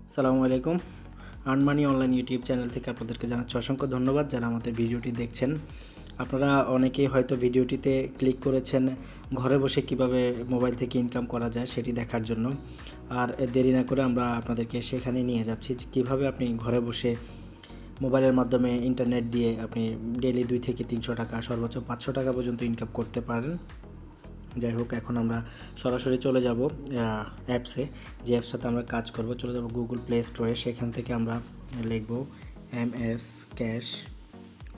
আসসালামু আলাইকুম। Earn money online YouTube channel থেকে আপনাদেরকে জানাচ্ছি অসংখ্য ধন্যবাদ যারা আমাদের ভিডিওটি দেখছেন। আপনারা অনেকেই হয়তো ভিডিওটিতে ক্লিক করেছেন ঘরে বসে কিভাবে মোবাইল থেকে ইনকাম করা যায় সেটি দেখার জন্য। আর দেরি না করে আমরা আপনাদেরকে সেখানে নিয়ে যাচ্ছি যে কীভাবে আপনি ঘরে বসে মোবাইলের মাধ্যমে ইন্টারনেট দিয়ে আপনি ডেইলি 2 থেকে 300 টাকা সর্বোচ্চ 500 টাকা পর্যন্ত ইনকাম করতে পারেন। যাই হোক, এখন আমরা সরাসরি চলে যাব অ্যাপসে, যে অ্যাপসটাতে আমরা কাজ করব। চলে যাব গুগল প্লে স্টোরে, সেখান থেকে আমরা লিখব MS ক্যাশ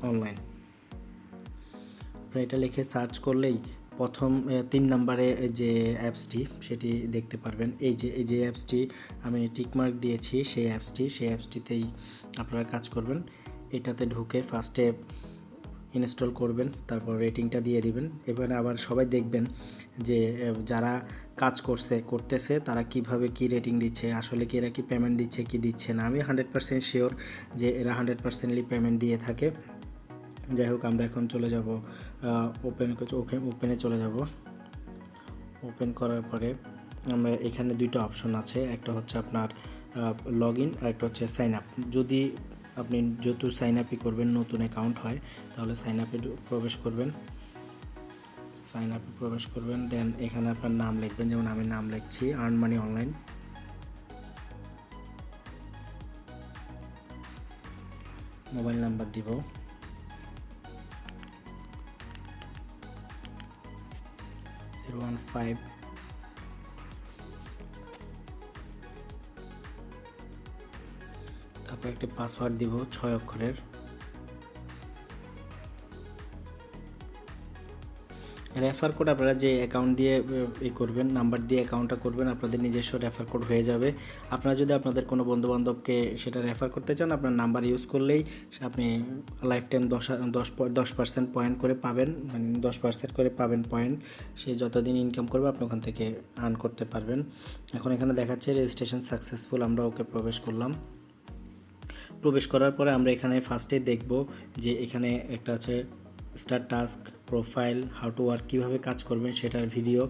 অনলাইন। এটা লিখে সার্চ করলেই প্রথম 3 নম্বরে যে অ্যাপসটি সেটি দেখতে পারবেন। এই যে অ্যাপসটি আমি টিকমার্ক দিয়েছি, সেই অ্যাপসটিতেই আপনারা কাজ করবেন। এটাতে ঢুকে ফার্স্টে ইনস্টল করবেন, তারপর রেটিংটা দিয়ে দিবেন। এবারে আবার সবাই দেখবেন যে যারা কাজ করতেছে তারা কিভাবে কি রেটিং দিচ্ছে, আসলে কি এরা কি পেমেন্ট দিচ্ছে কি দিচ্ছে না। আমি 100% শিওর যে এরা 100%ই পেমেন্ট দিয়ে থাকে। যাই হোক, আমরা এখন চলে যাব ওপেনে চলে যাব। ওপেন করার পরে আমরা এখানে দুইটা অপশন আছে, একটা হচ্ছে আপনার লগ ইন আর একটা হচ্ছে সাইন আপ। যদি আপনি যেহেতু সাইন আপই করবেন, নতুন অ্যাকাউন্ট হয়, তাহলে সাইন আপে প্রবেশ করবেন। দেন এখানে আপনার নাম লিখবেন, যেমন আমি নাম লিখছি earn money online. Mobile number দিব, 015। তারপর একটি পাসওয়ার্ড দিব 6 অক্ষরের। রেফার কোড আপনারা যে অ্যাকাউন্ট দিয়ে করবেন, নাম্বার দিয়ে অ্যাকাউন্টটা করবেন, আপনাদের নিজস্ব রেফার কোড হয়ে যাবে। আপনারা যদি আপনাদের কোনো বন্ধুবান্ধবকে সেটা রেফার করতে চান, আপনার নাম্বার ইউজ করলেই আপনি লাইফ টাইম 10% পয়েন্ট করে পাবেন, মানে 10% করে পাবেন পয়েন্ট। সে যতদিন ইনকাম করবে আপনি ওখান থেকে আর্ন করতে পারবেন। এখন এখানে দেখাচ্ছে রেজিস্ট্রেশন সাকসেসফুল, আমরা ওকে প্রবেশ করলাম। প্রবেশ করার পরে আমরা এখানে ফার্স্টে দেখব যে এখানে একটা আছে start task, profile, how to work, কীভাবে কাজ করবেন সেটার ভিডিও।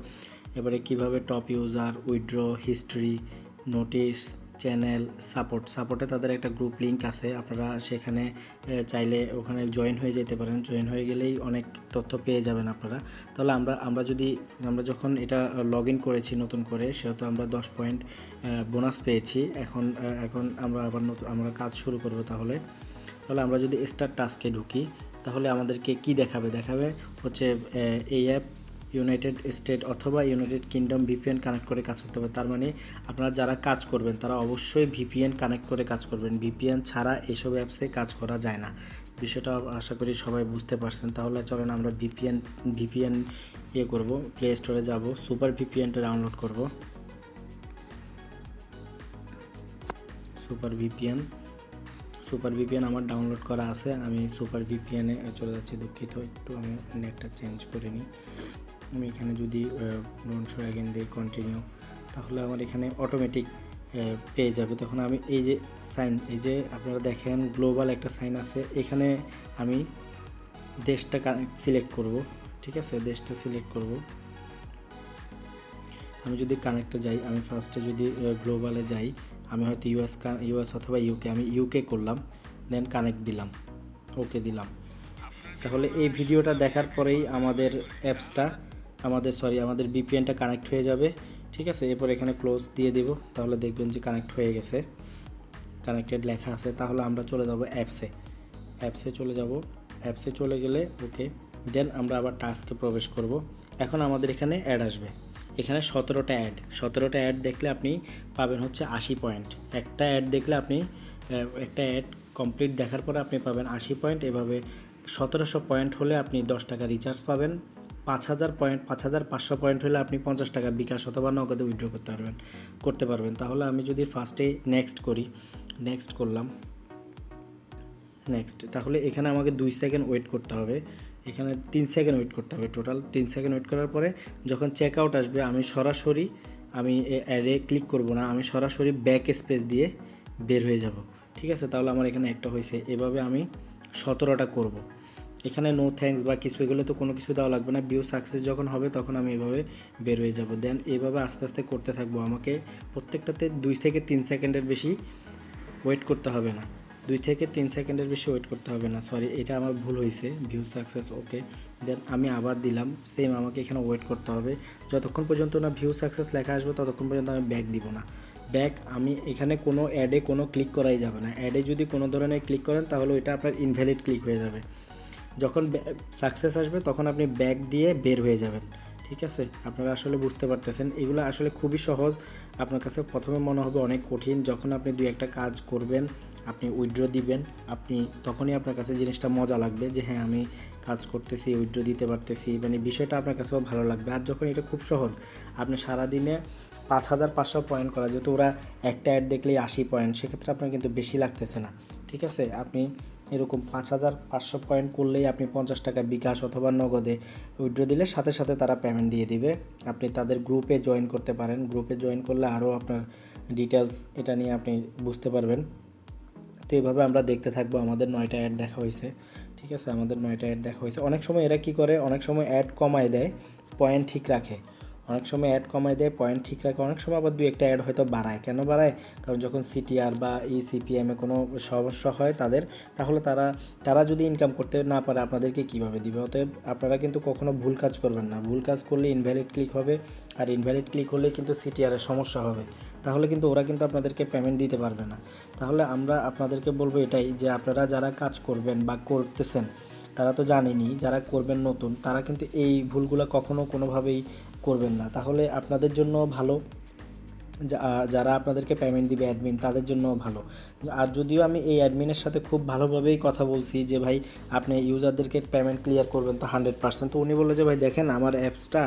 এবারে কিভাবে top user, withdraw history, notice, channel, সাপোর্টে তাদের একটা গ্রুপ লিঙ্ক আছে, আপনারা সেখানে চাইলে ওখানে জয়েন হয়ে যেতে পারেন। জয়েন হয়ে গেলেই অনেক তথ্য পেয়ে যাবেন আপনারা। তাহলে আমরা যখন এটা লগ ইন করেছি নতুন করে, সেহেতু আমরা 10 পয়েন্ট বোনাস পেয়েছি। এখন আমরা কাজ শুরু করব। তাহলে আমরা যদি স্টার্ট টাস্কে ঢুকি, তাহলে আমাদেরকে কি দেখাবে হচ্ছে এই অ্যাপ ইউনাইটেড স্টেট অথবা ইউনাইটেড কিংডম ভিপিএন কানেক্ট করে কাজ করতে হবে। তার মানে আপনারা যারা কাজ করবেন তারা অবশ্যই ভিপিএন কানেক্ট করে কাজ করবেন। ভিপিএন ছাড়া এইসব অ্যাপসে কাজ করা যায় না। বিষয়টা আশা করি সবাই বুঝতে পারছেন। তাহলে চলেন আমরা ভিপিএন করব। প্লে স্টোরে যাব, সুপার ভিপিএনটা ডাউনলোড করব। সুপার ভিপিএন আমার ডাউনলোড করা আছে। আমি সুপার ভিপিএনে চলে যাচ্ছি। দুঃখিত, একটু আমি নেটটা চেঞ্জ করে নিই। আমি এখানে যদি ডোন্ট শো অ্যাগেন দিয়ে কন্টিনিউ, তাহলে আমার এখানে অটোমেটিক পেয়ে যাবে। তখন আমি এই যে আপনারা দেখেন গ্লোবাল একটা সাইন আছে, এখানে আমি দেশটা সিলেক্ট করব। ঠিক আছে, দেশটা সিলেক্ট করব। আমি যদি কানেক্টে যাই, আমি ফার্স্টে যদি গ্লোবালে যাই, আমি হয়তো ইউএস অথবা ইউকে, আমি ইউকে করলাম, দেন কানেক্ট দিলাম, ওকে দিলাম। তাহলে এই ভিডিওটা দেখার পরেই আমাদের আমাদের ভিপিএনটা কানেক্ট হয়ে যাবে। ঠিক আছে, এরপর এখানে ক্লোজ দিয়ে দেব। তাহলে দেখবেন যে কানেক্ট হয়ে গেছে, কানেক্টেড লেখা আছে। তাহলে আমরা চলে যাব অ্যাপসে চলে গেলে ওকে, দেন আমরা আবার টাস্কে প্রবেশ করব। এখন আমাদের এখানে অ্যাড আসবে, এখানে 17টা অ্যাড দেখলে আপনি পাবেন হচ্ছে 80 পয়েন্ট। একটা অ্যাড কমপ্লিট দেখার পরে আপনি পাবেন 80 পয়েন্ট। এভাবে 1700 পয়েন্ট হলে আপনি 10 টাকা রিচার্জ পাবেন। 5500 পয়েন্ট হলে আপনি 50 টাকা বিকাশ অথবা নগদে উইথড্র করতে পারবেন। তাহলে আমি যদি ফার্স্টে নেক্সট করলাম, তাহলে এখানে আমাকে 2 সেকেন্ড ওয়েট করতে হবে, এখানে 3 সেকেন্ড ওয়েট করতে হবে। টোটাল 3 সেকেন্ড ওয়েট করার পরে যখন চেক আউট আসবে, আমি অ্যাডে ক্লিক করব না, আমি সরাসরি ব্যাক স্পেস দিয়ে বের হয়ে যাব। ঠিক আছে, তাহলে আমার এখানে একটা হয়েছে। এভাবে আমি 17টা করব। এখানে নো থ্যাঙ্কস বা কিছু এগুলো তো কোনো কিছু দেওয়া লাগবে না। ভিউ সাকসেস যখন হবে তখন আমি এভাবে বের হয়ে যাব। দেন এইভাবে আস্তে আস্তে করতে থাকবো। আমাকে প্রত্যেকটাতে 2 থেকে 3 সেকেন্ডের বেশি ওয়েট করতে হবে না, 2 থেকে 3 সেকেন্ডের বেশি ওয়েট করতে হবে না। সরি, এটা আমার ভুল হয়েছে। ভিউ সাকসেস ওকে, দেন আমি আবার দিলাম সেম। আমাকে এখানে ওয়েট করতে হবে যতক্ষণ পর্যন্ত না ভিউ সাকসেস লেখা আসবে, ততক্ষণ পর্যন্ত আমি ব্যাক দিব না। ব্যাক আমি এখানে কোনো অ্যাডে কোনো ক্লিক করাই যাবে না। অ্যাডে যদি কোনো ধরনের ক্লিক করেন তাহলে ওইটা আপনার ইনভ্যালিড ক্লিক হয়ে যাবে। যখন সাকসেস আসবে তখন আপনি ব্যাক দিয়ে বের হয়ে যাবেন। ঠিক আছে, আপনারা আসলে বুঝতে পারতেছেন এগুলো আসলে খুবই সহজ। আপনার কাছে প্রথমে মনে হবে অনেক কঠিন, যখন আপনি দুই একটা কাজ করবেন, আপনি উইথড্র দিবেন, আপনি তখনই আপনার কাছে জিনিসটা মজা লাগবে যে হ্যাঁ আমি কাজ করতেছি, উইথড্র দিতে পারতেছি, মানে বিষয়টা আপনার কাছেও ভালো লাগবে। আর যখন এটা খুব সহজ, আপনি সারাদিনে 5500 পয়েন্ট করা, যেহেতু ওরা একটা অ্যাড দেখলেই 80 পয়েন্ট, সেক্ষেত্রে আপনার কিন্তু বেশি লাগতেছে না। ঠিক আছে, আপনি এরকম 5500 পয়েন্ট করলেই আপনি 50 টাকা বিকাশ অথবা নগদে উইথড্র দিলে সাথে সাথে তারা পেমেন্ট দিয়ে দিবে। আপনি তাদের গ্রুপে জয়েন করতে পারেন। গ্রুপে জয়েন করলে আরও আপনার ডিটেলস এটা নিয়ে আপনি বুঝতে পারবেন। তো এইভাবে আমরা দেখতে থাকবো। আমাদের 9টা অ্যাড দেখা হয়েছে। ঠিক আছে, আমাদের 9টা অ্যাড দেখা হয়েছে। অনেক সময় এরা কী করে, অনেক সময় অ্যাড কমায় দেয়, পয়েন্ট ঠিক রাখে। অনেক সময় অ্যাড কমায় দেয়, পয়েন্ট ঠিক রাখে। অনেক সময় আবার 2-1টা অ্যাড হয়তো বাড়ায়। কেন বাড়ায়? কারণ যখন সিটিআর বা সিপিএমে কোনো সমস্যা হয় তাদের, তাহলে তারা যদি ইনকাম করতে না পারে আপনাদেরকে কীভাবে দিবে? অতএব আপনারা কিন্তু কখনো ভুল কাজ করবেন না। ভুল কাজ করলে ইনভ্যালিড ক্লিক হবে, আর ইনভ্যালিড ক্লিক হলে কিন্তু সিটিআরের সমস্যা হবে। তাহলে কিন্তু ওরা কিন্তু আপনাদেরকে পেমেন্ট দিতে পারবে না। তাহলে আমরা আপনাদেরকে বলবো এটাই, যে আপনারা যারা কাজ করবেন বা করতেছেন তারা তো জানেনই, যারা করবেন নতুন তারা কিন্তু এই ভুলগুলো কখনো কোনোভাবেই করবেন না। তাহলে আপনাদের জন্য ভালো, যারা আপনাদেরকে পেমেন্ট দিবে অ্যাডমিন, তাদের জন্য ভালো। আর যদিও আমি এই অ্যাডমিনের সাথে খুব ভালোভাবেই কথা বলছি যে ভাই আপনি ইউজারদেরকে পেমেন্ট ক্লিয়ার করবেন তো 100%। তো উনি বললো যে ভাই দেখেন আমার অ্যাপসটা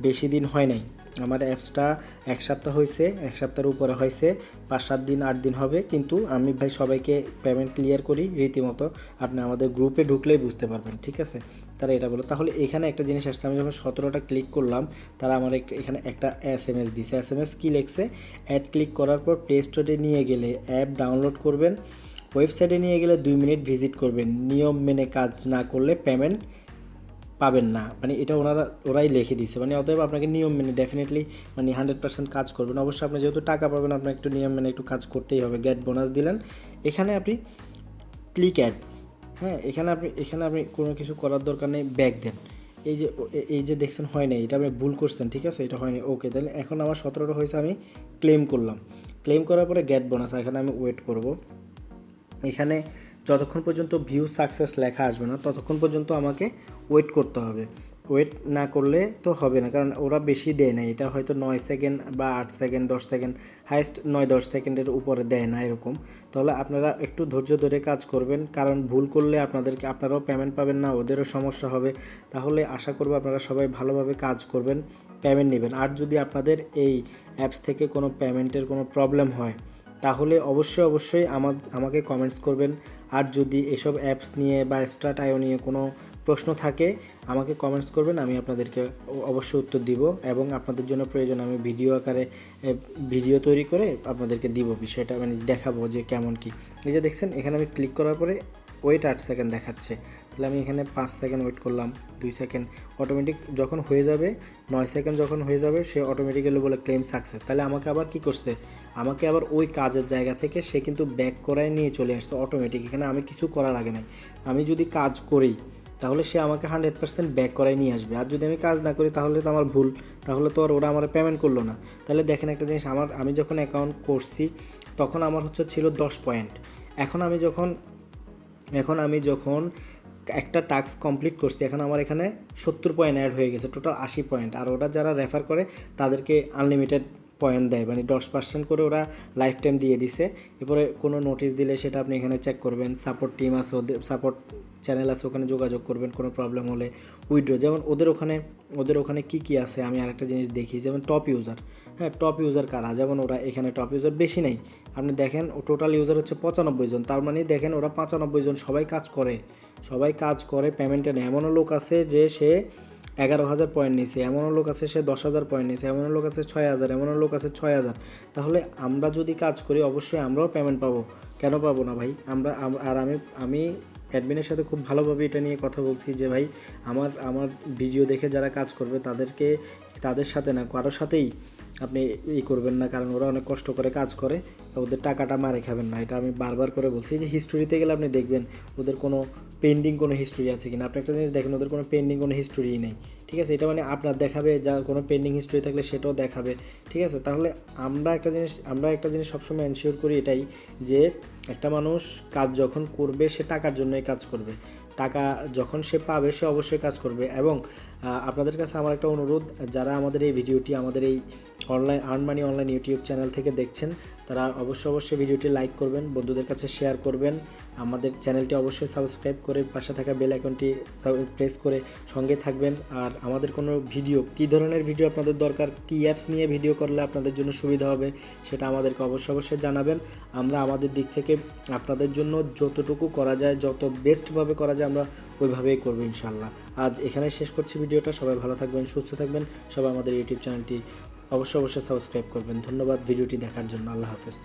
বেশি দিন হয় নাই, আমার অ্যাপসটা 1 সপ্তাহ হয়েছে, 1 সপ্তাহের উপরে হয়েছে, 5-7 দিন 8 দিন হবে, কিন্তু আমি ভাই সবাইকে পেমেন্ট ক্লিয়ার করি রীতিমতো। আপনি আমাদের গ্রুপে ঢুকলেই বুঝতে পারবেন। ঠিক আছে, তারা এটা বলো। তাহলে এখানে একটা জিনিস আসছে, আমি যখন 17টা ক্লিক করলাম, তারা আমার এখানে একটা SMS দিছে। SMS কি লিখছে? অ্যাড ক্লিক করার পর প্লে স্টোরে নিয়ে গেলে অ্যাপ ডাউনলোড করবেন, ওয়েবসাইটে নিয়ে গেলে 2 মিনিট ভিজিট করবেন, নিয়ম মেনে কাজ না করলে পেমেন্ট পাবেন না। মানে এটা ওরাই লিখে দিচ্ছে। মানে অতএব আপনাকে নিয়ম মেনে ডেফিনেটলি মানে 100% কাজ করবেন। অবশ্যই আপনি যেহেতু টাকা পাবেন আপনার একটু নিয়ম মেনে একটু কাজ করতেই হবে। গেট বোনাস দিলেন, এখানে আপনি ক্লিক অ্যাডস, হ্যাঁ এখানে আপনি কোনো কিছু করার দরকার নেই, ব্যাক দেন। এই যে দেখছেন হয় নাই, এটা আপনি ভুল করছেন। ঠিক আছে, এটা হয়নি, ওকে। তাহলে এখন আমার 17টা হয়েছে, আমি ক্লেম করলাম। ক্লেম করার পরে গেট বোনাস, এখানে আমি ওয়েট করব। এখানে যতক্ষণ পর্যন্ত ভিউ সাকসেস লেখা আসবে না ততক্ষণ পর্যন্ত আমাকে ওয়েট করতে হবে। ওয়েট না করলে তো হবে না, কারণ ওরা বেশি দেয় না। এটা হয়তো 9 সেকেন্ড বা 8 সেকেন্ড 10 সেকেন্ড, হাইস্ট 9-10 সেকেন্ডের উপরে দেয় না এরকম। তাহলে আপনারা একটু ধৈর্য ধরে কাজ করবেন, কারণ ভুল করলে আপনারাও পেমেন্ট পাবেন না, ওদেরও সমস্যা হবে। তাহলে আশা করব আপনারা সবাই ভালোভাবে কাজ করবেন, পেমেন্ট নেবেন। আর যদি আপনাদের এই অ্যাপস থেকে কোনো পেমেন্টের কোনো প্রবলেম হয় তাহলে অবশ্যই আমাকে কমেন্টস করবেন। আর যদি এসব অ্যাপস নিয়ে বা স্টার্ট.io নিয়ে কোনো প্রশ্ন থাকে আমাকে কমেন্টস করবেন, আমি আপনাদেরকে অবশ্যই উত্তর দিব। এবং আপনাদের জন্য প্রয়োজন আমি ভিডিও আকারে ভিডিও তৈরি করে আপনাদেরকে দিব, বিষয়টা মানে দেখাবো যে কেমন কি। এই যে দেখছেন এখানে আমি ক্লিক করার পরে ওয়েট 8 সেকেন্ড দেখাচ্ছে। তাহলে আমি এখানে 5 সেকেন্ড ওয়েট করলাম, 2 সেকেন্ড, অটোমেটিক যখন হয়ে যাবে 9 সেকেন্ড যখন হয়ে যাবে সে অটোমেটিক্যালি বলে ক্লেম সাকসেস। তাহলে আমাকে আবার কি করছে, আমাকে আবার ওই কাজের জায়গা থেকে সে কিন্তু ব্যাক করায় নিয়ে চলে আসছে অটোমেটিক। এখানে আমি কিছু করা লাগে নাই। আমি যদি কাজ করি তাহলে সে আমাকে 100% ব্যাক করায় নিয়ে আসবে। আর যদি আমি কাজ না করি তাহলে তো আমার ভুল, তাহলে তো আর ওরা আমার পেমেন্ট করলো না। তাহলে দেখেন একটা জিনিস, আমি যখন অ্যাকাউন্ট করছি তখন আমার ছিল 10 পয়েন্ট। এখন আমি যখন একটা টাস্ক কমপ্লিট করছি, এখন আমার এখানে 70 পয়েন্ট অ্যাড হয়ে গেছে, টোটাল 80 পয়েন্ট। আর ওরা যারা রেফার করে তাদেরকে আনলিমিটেড পয়েন্ট দেয়, মানে 10% করে ওরা লাইফ টাইম দিয়ে দিছে। এরপরে কোনো নোটিশ দিলে সেটা আপনি এখানে চেক করবেন, সাপোর্ট টিম আছে, সাপোর্ট চ্যানেল আছে, ওখানে যোগাযোগ করবেন কোনো প্রবলেম হলে। উইথড্র যেমন ওদের ওখানে কী আছে আমি আরেকটা জিনিস দেখি, যেমন টপ ইউজার, হ্যাঁ টপ ইউজার কারা, যেমন ওরা এখানে টপ ইউজার বেশি নেই, আপনি দেখেন টোটাল ইউজার হচ্ছে 95 জন। তার মানে দেখেন ওরা 95 জন সবাই কাজ করে পেমেন্টে নেয়। এমনও লোক আছে যে সে 11,000 পয়েন্ট নিয়েছে, এমনও লোক আছে সে 10,000 পয়েন্ট নিয়েছে, এমনও লোক আছে 6,000, এমনও লোক আছে 6,000। তাহলে আমরা যদি কাজ করি অবশ্যই আমরাও পেমেন্ট পাবো, কেন পাবো না ভাই? আর আমি অ্যাডমিনের সাথে খুব ভালোভাবে এটা নিয়ে কথা বলছি যে ভাই আমার ভিডিও দেখে যারা কাজ করবে তাদের সাথে না কারোর সাথেই আপনি করবেন না, কারণ ওরা অনেক কষ্ট করে কাজ করে, ওদের টাকাটা মারে খাবেন না। এটা আমি বারবার করে বলছি যে হিস্টোরিতে গেলে আপনি দেখবেন ওদের কোনো পেন্ডিং কোনো হিস্টোরি আছে কিনা। আপনি একটা জিনিস দেখেন, ওদের কোনো পেন্ডিং কোনো হিস্টোরিই নেই, ঠিক আছে। এটা মানে আপনার দেখাবে যা কোনো পেন্ডিং হিস্টোরি থাকলে সেটাও দেখাবে, ঠিক আছে। তাহলে আমরা একটা জিনিস সবসময় এনশিওর করি এটাই, যে একটা মানুষ কাজ যখন করবে সে টাকার জন্যই কাজ করবে, টাকা যখন সে পাবে সে অবশ্যই কাজ করবে। এবং আপনাদের কাছে আমার একটা অনুরোধ, যারা আমাদের এই ভিডিওটি আমাদের এই earn money online YouTube channel থেকে দেখছেন, তারা অবশ্যই ভিডিওটি লাইক করবেন, বন্ধুদের কাছে শেয়ার করবেন, আমাদের চ্যানেলটি অবশ্যই সাবস্ক্রাইব করে পাশে থাকা বেল আইকনটি প্রেস করে সঙ্গে থাকবেন। আর আমাদের কোনো ভিডিও, কী ধরনের ভিডিও আপনাদের দরকার, কী অ্যাপস নিয়ে ভিডিও করলে আপনাদের জন্য সুবিধা হবে, সেটা আমাদেরকে অবশ্যই জানাবেন। আমরা আমাদের দিক থেকে আপনাদের জন্য যতটুকু করা যায়, যত বেস্টভাবে করা যায় আমরা ওইভাবেই করবো ইনশাল্লাহ। আজ এখানে শেষ করছি ভিডিওটা। সবাই ভালো থাকবেন, সুস্থ থাকবেন, সবাই আমাদের ইউটিউব চ্যানেলটি অবশ্যই সাবস্ক্রাইব করবেন। ধন্যবাদ ভিডিওটি দেখার জন্য। আল্লাহ হাফেজ।